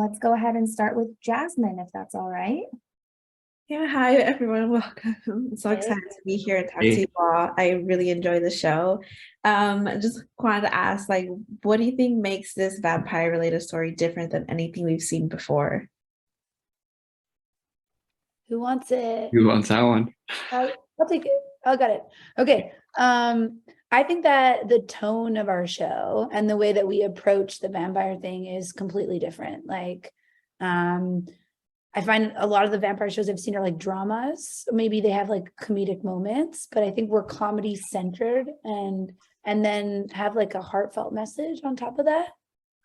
let's go ahead and start with Jasmine, if that's all right. Yeah, hi everyone. Welcome. I'm so excited to be here and talk to you all. I really enjoy the show. I just wanted to ask, like, what do you think makes this vampire-related story different than anything we've seen before? Who wants it? Who wants that one? I'll take it. I got it. Okay. I think that the tone of our show and the way that we approach the vampire thing is completely different. Like, I find a lot of the vampire shows I've seen are like dramas. Maybe they have like comedic moments, but I think we're comedy centered and then have like a heartfelt message on top of that.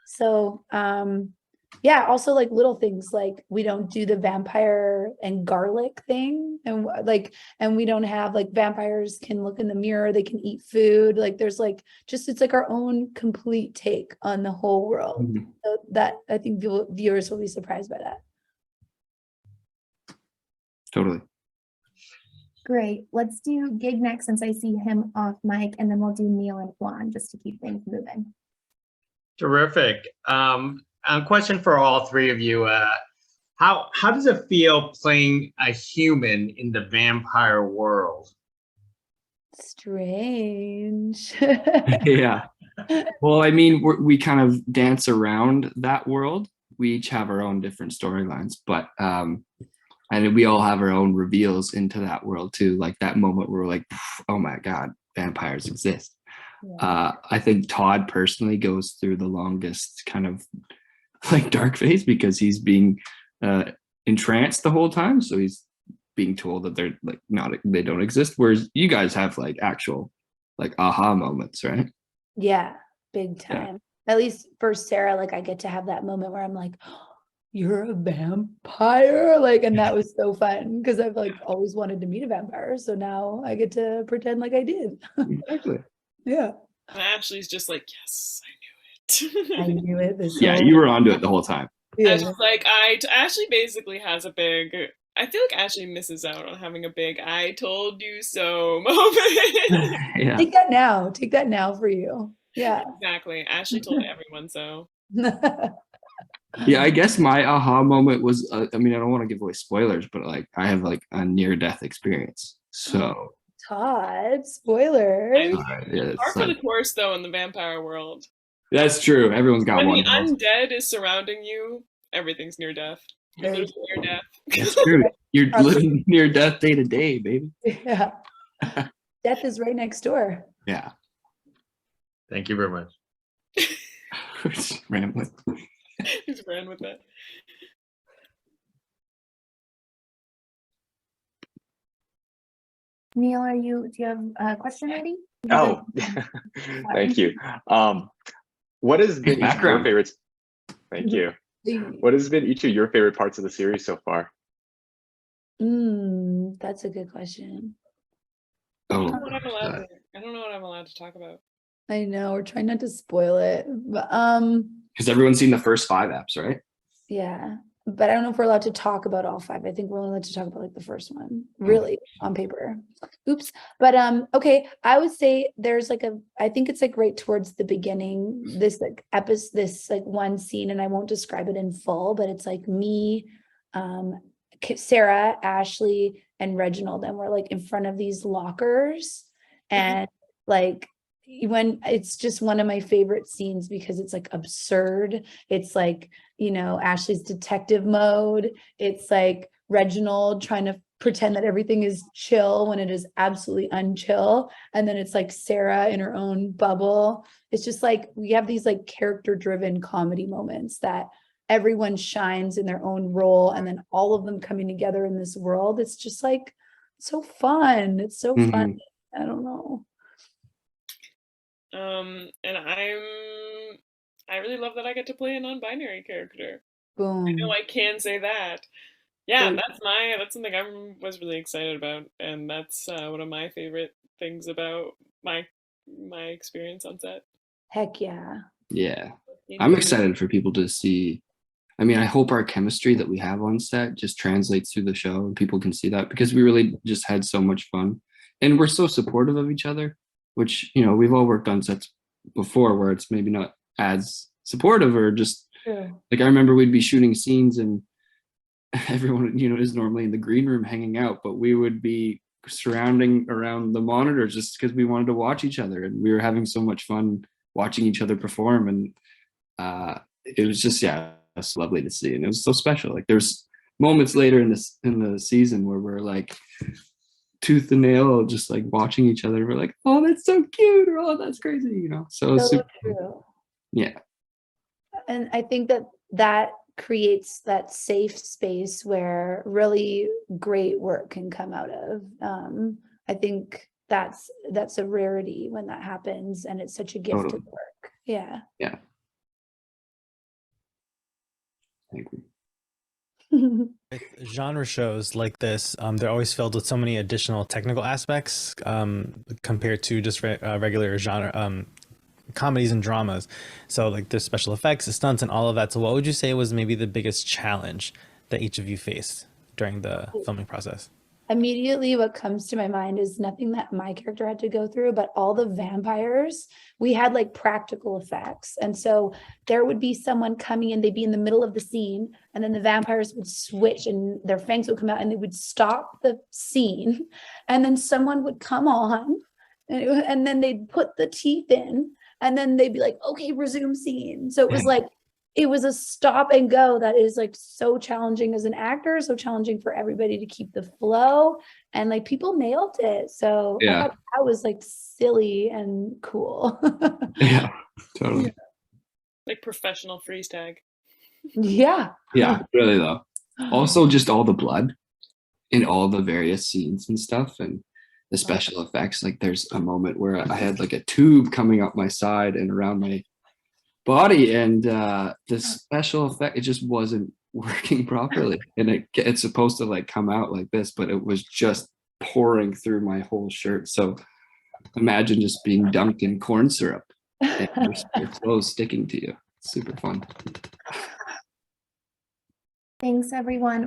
So, yeah, also like little things like we don't do the vampire and garlic thing, and we don't have like vampires can look in the mirror, they can eat food, like there's like just it's like our own complete take on the whole world. So that I think viewers will be surprised by that. Totally. Great. Let's do Gig next since I see him off mic, and then we'll do Neil and Juan just to keep things moving. Terrific. Question for all three of you. How does it feel playing a human in the vampire world? Strange. Yeah. Well, I mean, we kind of dance around that world. We each have our own different storylines, but and we all have our own reveals into that world too. Like that moment where we're like, oh my God, vampires exist. Yeah. I think Todd personally goes through the longest kind of like dark phase because he's being entranced the whole time. So he's being told that they're like they don't exist. Whereas you guys have like actual like aha moments, right? Yeah, big time. Yeah. At least for Sarah, like I get to have that moment where I'm like, oh, you're a vampire, like, and that was so fun because I've like always wanted to meet a vampire. So now I get to pretend like I did. Exactly. Yeah. And Ashley's just like, yes, I knew it. I knew it. Yeah, you were onto it the whole time. Yeah. Like Ashley basically has a big, I feel like Ashley misses out on having a big I told you so moment. Yeah. Take that now for you. Yeah. Exactly. Ashley told everyone so. Yeah, I guess my aha moment was, I mean, I don't want to give away spoilers, but like I have like a near-death experience. So Todd, spoilers. Yeah, par for the course though in the vampire world. That's true. Everyone's got when one. When the undead is surrounding you, everything's near death. You're near death. That's true. You're living near death day to day, baby. Yeah. Death is right next door. Yeah. Thank you very much. Just rambling. Just ran with that. Neil, do you have a question ready? Oh, thank you. What has been each of your favorites? Thank you. What has been each of your favorite parts of the series so far? That's a good question. I don't know what I'm allowed to talk about. I know, we're trying not to spoil it, but because everyone's seen the first 5 apps, right? Yeah, but I don't know if we're allowed to talk about all 5. I think we're only allowed to talk about like the first one, really, on paper. Oops. But okay, I would say there's like I think it's like right towards the beginning, this like episode, this like one scene, and I won't describe it in full, but it's like me, Sarah, Ashley, and Reginald, and we're like in front of these lockers, and like when it's just one of my favorite scenes because it's like absurd. It's like, you know, Ashley's detective mode. It's like Reginald trying to pretend that everything is chill when it is absolutely unchill. And then it's like Sarah in her own bubble. It's just like we have these like character driven comedy moments that everyone shines in their own role, and then all of them coming together in this world. It's just like so fun. It's so fun. I don't know. And I really love that I get to play a non-binary character. Boom. I know I can say that. Yeah, that's something I was really excited about, and that's one of my favorite things about my experience on set. Heck yeah. Yeah. I'm excited for people to see. I mean, I hope our chemistry that we have on set just translates through the show and people can see that, because we really just had so much fun and we're so supportive of each other, which, you know, we've all worked on sets before where it's maybe not as supportive or just like I remember we'd be shooting scenes and everyone, is normally in the green room hanging out, but we would be surrounding around the monitor just because we wanted to watch each other, and we were having so much fun watching each other perform. And it was just, yeah, it's lovely to see, and it was so special. Like there's moments later in the season where we're like tooth and nail, just like watching each other. We're like, oh, that's so cute, or oh, that's crazy, So super true. Yeah. And I think that creates that safe space where really great work can come out of. I think that's a rarity when that happens, and it's such a gift to the work. Yeah. Yeah. Thank you. With genre shows like this, they're always filled with so many additional technical aspects compared to just regular genre comedies and dramas. So like there's special effects, the stunts, and all of that. So what would you say was maybe the biggest challenge that each of you faced during the filming process? Immediately what comes to my mind is nothing that my character had to go through, but all the vampires, we had like practical effects. And so there would be someone coming in, they'd be in the middle of the scene, and then the vampires would switch and their fangs would come out and they would stop the scene. And then someone would come on and then they'd put the teeth in, and then they'd be like, okay, resume scene. So it was like, it was a stop and go that is like so challenging as an actor, so challenging for everybody to keep the flow, and like people nailed it. So I thought that was like silly and cool. Yeah, totally. Like professional freeze tag. Yeah. Yeah, really though. Also just all the blood in all the various scenes and stuff, and the special effects. Like there's a moment where I had like a tube coming up my side and around my body, and the special effect, it just wasn't working properly, and it's supposed to like come out like this, but it was just pouring through my whole shirt. So imagine just being dunked in corn syrup and your clothes sticking to you. It's super fun. Thanks, everyone.